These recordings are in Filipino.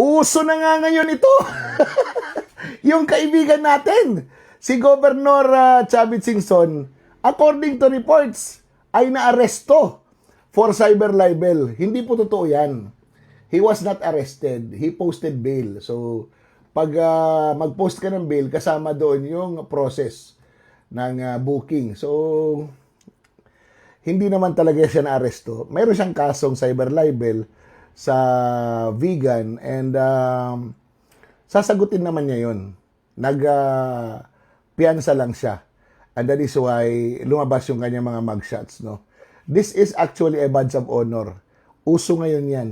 Uso na nga ngayon ito. Yung kaibigan natin, si Governor Chavit Singson, according to reports, ay naaresto for cyber libel. Hindi po totoo yan. He was not arrested. He posted bail. So, pag mag-post ka ng bail, kasama doon yung process ng booking. So, hindi naman talaga siya na-aresto. Meron siyang kasong cyber libel sa vegan and sasagutin naman niya yun. Piyansa lang siya. And that is why lumabas yung kanyang mga mugshots, no? This is actually a badge of honor. Uso ngayon yan.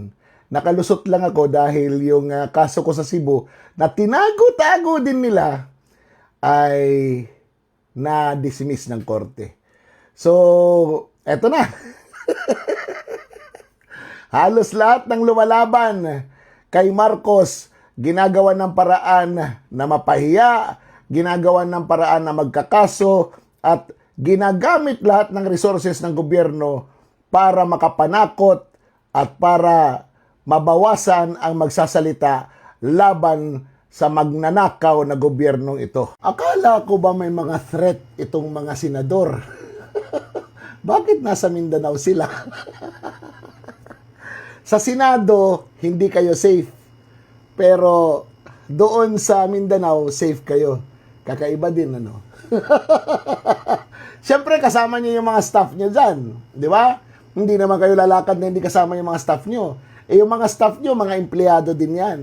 Nakalusot lang ako dahil yung kaso ko sa Cebu na tinago-tago din nila ay na-dismiss ng korte. So, eto na. Halos lahat ng lumalaban kay Marcos, ginagawa ng paraan na mapahiya, ginagawa ng paraan na magkakaso, at ginagamit lahat ng resources ng gobyerno para makapanakot at para mabawasan ang magsasalita laban sa magnanakaw na gobyernong ito. Akala ko ba may mga threat itong mga senador? Bakit nasa Mindanao sila? Sa Senado, hindi kayo safe. Pero doon sa Mindanao, safe kayo. Kakaiba din, ano? Siyempre, kasama niyo yung mga staff niyo dyan. Di ba? Hindi naman kayo lalakad na hindi kasama yung mga staff niyo. Yung mga staff nyo, mga empleyado din yan.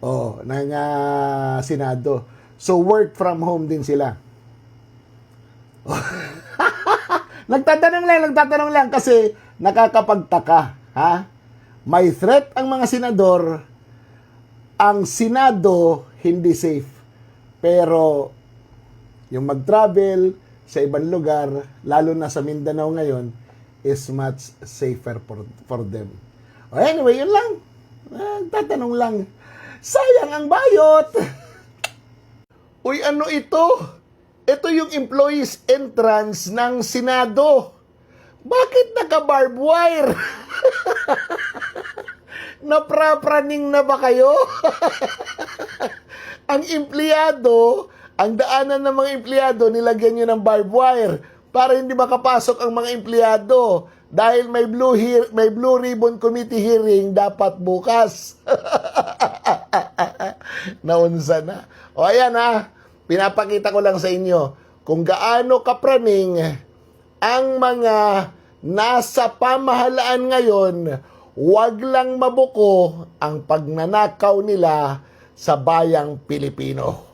Ng Senado. So, work from home din sila. Nagtatanong lang kasi nakakapagtaka. Ha? May threat ang mga senador, ang Senado hindi safe. Pero, yung mag-travel sa ibang lugar, lalo na sa Mindanao ngayon, is much safer for them. Anyway, yun lang. Tatanong lang. Sayang ang bayot. Uy, ano ito? Ito yung employees entrance ng Senado. Bakit naka-barbed wire? Naprapraning na ba kayo? Ang empleyado, ang daanan ng mga empleyado, nilagyan nyo ng barbed wire para hindi makapasok ang mga empleyado. Dahil may blue ribbon committee hearing dapat bukas. Naunsa na. O ayan ha, pinapakita ko lang sa inyo kung gaano kapraning ang mga nasa pamahalaan ngayon. Huwag lang mabuko ang pagnanakaw nila sa bayang Pilipino.